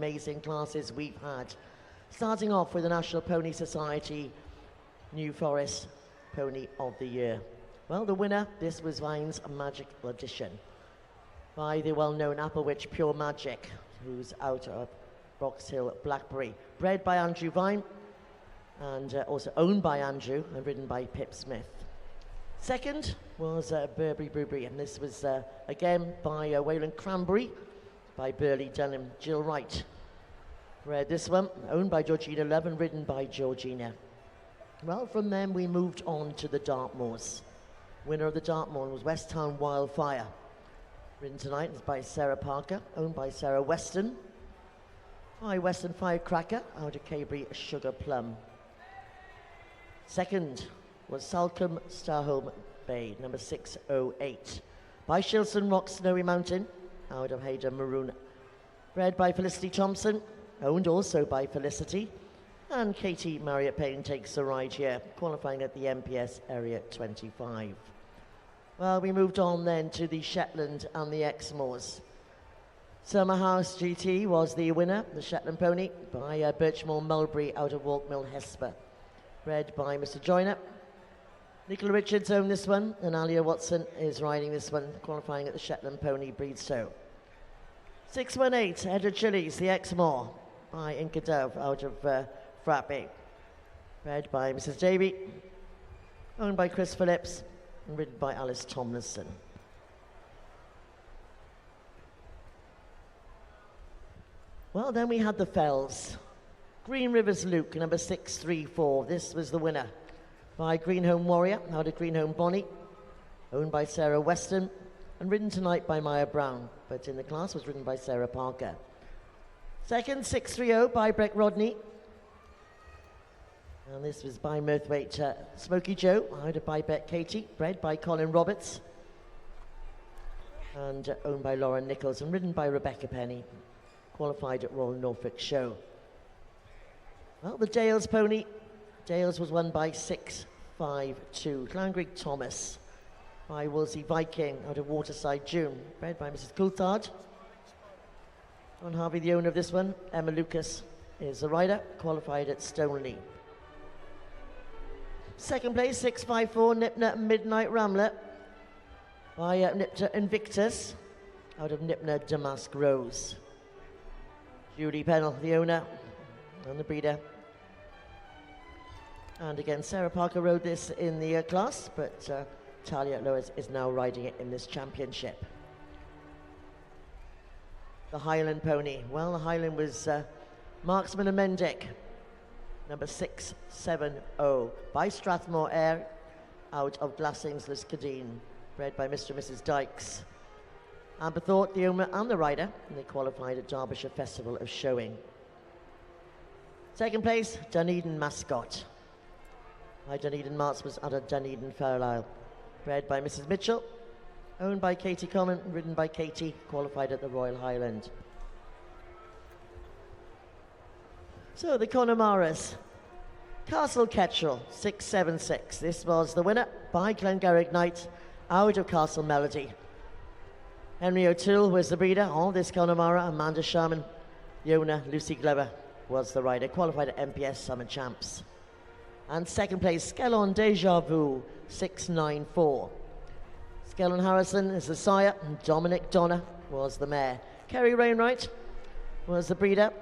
amazing classes we've had. Starting off with the National Pony Society New Forest Pony of the Year. Well, the winner, this was Vine's Magical Edition by the well-known Applewitch Pure Magic, who's out of Box Hill, Blackberry. Bred by Andrew Vine, and also owned by Andrew, and ridden by Pip Smith. Second was Burberry Brewbury, and this was again by Wayland Cranberry, by Burley Dunham, Jill Wright. Bred this one, owned by Georgina Love and ridden by Georgina. Well, from them we moved on to the Dartmoors. Winner of the Dartmoor was West Town Wildfire. Ridden tonight is by Sarah Parker, owned by Sarah Weston. By Western Firecracker, out of Caberry Sugar Plum. Second was Salcombe Starholm Bay, number 608. By Shilson Rock Snowy Mountain, out of Hayden Maroon. Bred by Felicity Thompson, owned also by Felicity. And Katie Marriott Payne takes a ride here, qualifying at the MPS Area 25. Well, we moved on then to the Shetland and the Exmoors. Summer House GT was the winner, the Shetland pony, by Birchmore Mulberry out of Walkmill Hesper. Bred by Mr. Joyner. Nicola Richards owned this one, and Alia Watson is riding this one, qualifying at the Shetland Pony Breed Show. 618, Edward Chillies, the Exmoor, by Inca Dove out of Frappe. Bred by Mrs. Davey, owned by Chris Phillips, and ridden by Alice Tomlinson. Well, then we had the Fells. Green Rivers Luke, number 634. This was the winner by Greenholme Warrior, out of Greenholme Bonnie, owned by Sarah Weston, and ridden tonight by Maya Brown, but in the class was ridden by Sarah Parker. Second, 630 by Breck Rodney. And this was by Mirthwaite Smoky Joe, out of by Bet Katie, bred by Colin Roberts, and owned by Lauren Nichols, and ridden by Rebecca Penny, qualified at Royal Norfolk Show. Well, the Dales pony, Dales was won by 652. Clangrigg Thomas by Wolsey Viking out of Waterside June, bred by Mrs. Coulthard. John Harvey, the owner of this one. Emma Lucas is the rider, qualified at Stoneleigh. Second place, 654, Nipner Midnight Ramler by Nipner Invictus out of Nipner Damask Rose. Judy Pennell, the owner and the breeder. And again, Sarah Parker rode this in the class, but Talia Lewis is now riding it in this championship. The Highland pony. Well, the Highland was Marksman and Mendick, number 670, by Strathmore Air, out of Glassings Liscadine, bred by Mr. and Mrs. Dykes. Amber Thought, the owner and the rider, and they qualified at Derbyshire Festival of Showing. Second place, Dunedin Mascot. By Dunedin Marts was out of Dunedin Fairlisle, bred by Mrs. Mitchell, owned by Katie Common, ridden by Katie, qualified at the Royal Highland. So the Connemara's. Castle Ketchel, 676. This was the winner by Glengarrick Knight, out of Castle Melody. Henry O'Toole was the breeder of this Connemara. Amanda Sharman, the owner. Lucy Glover was the rider, qualified at MPS Summer Champs. And second place, Skellon Deja Vu, 694. Skellon Harrison is the sire, and Dominic Donner was the mare. Kerry Rainwright was the breeder.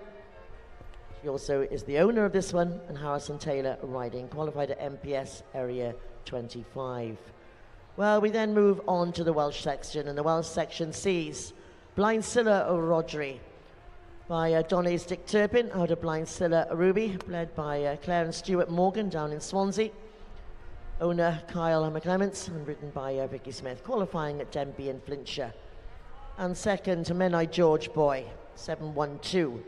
She also is the owner of this one, and Harrison Taylor riding, qualified at MPS Area 25. Well, we then move on to the Welsh section, and the Welsh section sees Blind Scylla of Rodri by Donny's Dick Turpin, out of Blind Scylla Ruby, led by Claire and Stuart Morgan down in Swansea. Owner Kyle McClements, and ridden by Vicky Smith, qualifying at Denbigh and Flintshire. And second, Menai George Boy, 712,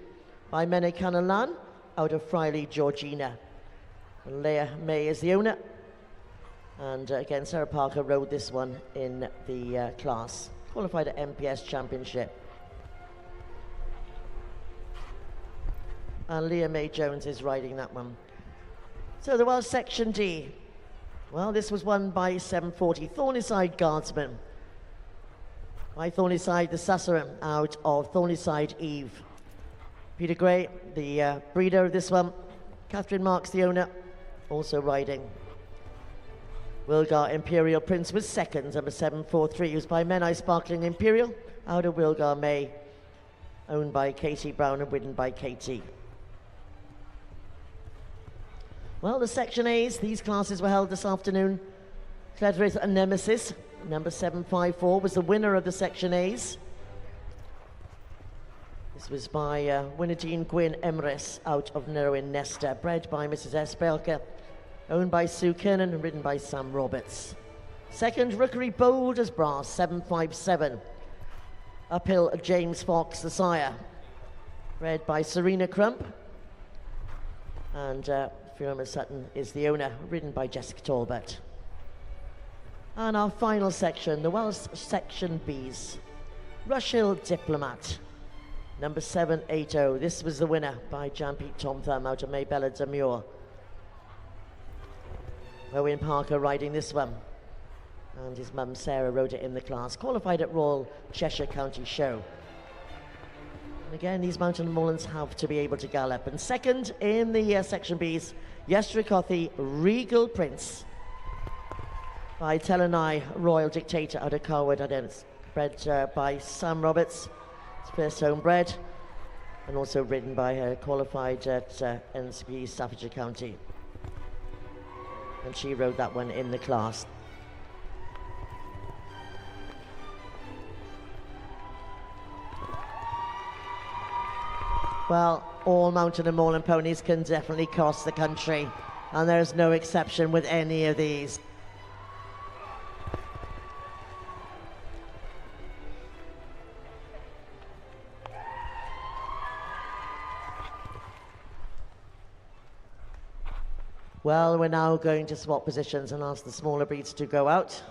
by Mene Canalan, out of Friley Georgina. And Leah May is the owner. And again, Sarah Parker rode this one in the class, qualified at MPS Championship. And Leah May Jones is riding that one. So the Welsh Section D. Well, this was won by 740, Thornyside Guardsman. By Thornyside the Sassaram, out of Thornyside Eve. Peter Gray, the breeder of this one. Catherine Marks, the owner, also riding. Wilgar Imperial Prince was second, number 743. He was by Menai Sparkling Imperial, out of Wilgar May, owned by Katie Brown and ridden by Katie. Well, the Section A's, these classes were held this afternoon. Cledrith and Nemesis, number 754, was the winner of the Section A's. This was by Winadine Gwyn Emrys out of Nerwyn Nesta, bred by Mrs. S. Belker, owned by Sue Kernan and ridden by Sam Roberts. Second, Rookery Bold as Brass, 757. Uphill, James Fox, the sire, bred by Serena Crump. And Fiona Sutton is the owner, ridden by Jessica Talbot. And our final section, the Welsh Section B's. Rush Hill Diplomat, number 780. This was the winner by Jan-Pete Tom Thumb out of Maybella Demure. Owen Parker riding this one. And his mum Sarah rode it in the class. Qualified at Royal Cheshire County Show. And again, these mountain and moorlands have to be able to gallop. And second in the Section B's, Yesterikothi Regal Prince by Telenai Royal Dictator out of Carwood. It's bred by Sam Roberts, his first homebred, and also ridden by her, qualified at NCP Staffordshire County. And she rode that one in the class. Well, all mountain and moorland ponies can definitely cross the country, and there's no exception with any of these. Well, we're now going to swap positions and ask the smaller breeds to go out.